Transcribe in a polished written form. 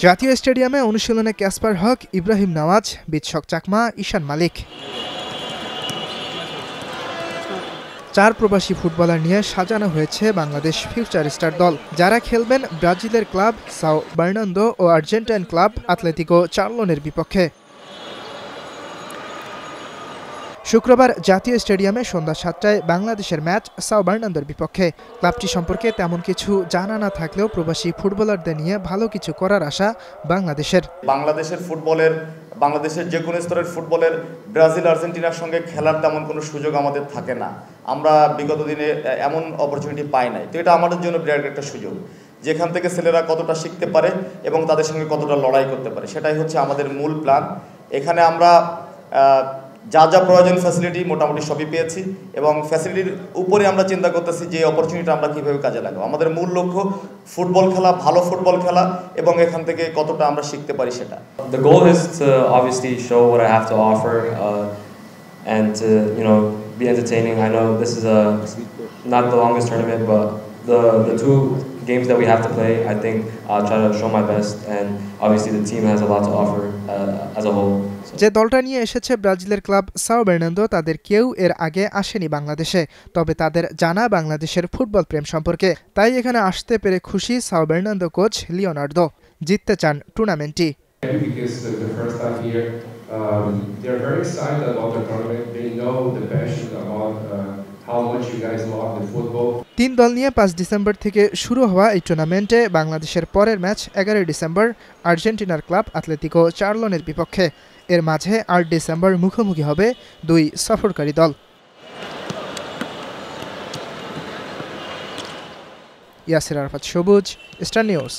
জাতীয় স্টেডিয়ামে অনুশীলনে ক্যাসপার হক, ইব্রাহিম নওয়াজ, বিৎশক চাকমা, ঈশান মালিক। 4 প্রবাসী ফুটবলার নিয়ে সাজানো হয়েছে বাংলাদেশ ফিউচার স্টার দল, যারা খেলবেন ব্রাজিলের ক্লাব সাও বার্নান্দো ও আর্জেন্টাইন ক্লাব আতলেতিকো চার্লোনের বিপক্ষে। শুক্রবার জাতীয় স্টেডিয়ামে সন্ধ্যা 7টায় বাংলাদেশের ম্যাচ সাও বার্নান্দোর বিপক্ষে। ক্লাবটি সম্পর্কে তেমন কিছু জানা না থাকলেও প্রবাসী ফুটবলারদের নিয়ে ভালো কিছু করার আশা বাংলাদেশের। বাংলাদেশের যে কোনো স্তরের ফুটবলের ব্রাজিল আর্জেন্টিনার সঙ্গে খেলার তেমন কোনো সুযোগ আমাদের থাকে না। আমরা বিগত দিনে এমন অপরচুনিটি পাই নাই, তো এটা আমাদের জন্য বিরাট একটা সুযোগ, যেখান থেকে ছেলেরা কতটা শিখতে পারে এবং তাদের সঙ্গে কতটা লড়াই করতে পারে, সেটাই হচ্ছে আমাদের মূল প্ল্যান। এখানে আমরা যা যা প্রয়োজন ফ্যাসিলিটি মোটামুটি সবই পেয়েছি এবং ফ্যাসিলিটির উপরে আমরা চিন্তা করতেছি যে অপরচুনিটি আমরা কীভাবে কাজে লাগাবো। আমাদের মূল লক্ষ্য ফুটবল খেলা, ভালো ফুটবল খেলা এবং এখান থেকে কতটা আমরা শিখতে পারি সেটা। The goal is to obviously show what I have to offer and to, be entertaining. I know this is not the longest tournament, but the 2 games that we have to play, I think I'll try to show my best, and obviously the team has a lot to offer as a whole. যে দলটা নিয়ে এসেছে ব্রাজিলের club Sao Bernardo, তাদের কেউ এর আগে আসেনি বাংলাদেশে, তবে তাদের জানা বাংলাদেশের ফুটবল প্রেম সম্পর্কে। তাই এখানে আসতে পেরে খুশি সাও বার্নান্দো কোচ লিওনার্দো। জিততে চান টুর্নামেন্টটি। 3 দল নিয়ে 5 ডিসেম্বর থেকে শুরু হওয়া এই টুর্নামেন্টে বাংলাদেশের পরের ম্যাচ 11 ডিসেম্বর আর্জেন্টিনার ক্লাব আতলেতিকো চার্লোনের বিপক্ষে। এর মাঝে 8 ডিসেম্বর মুখোমুখি হবে 2 সফরকারী দল। ইয়াসির আরাফাত সবুজ, স্টার নিউজ।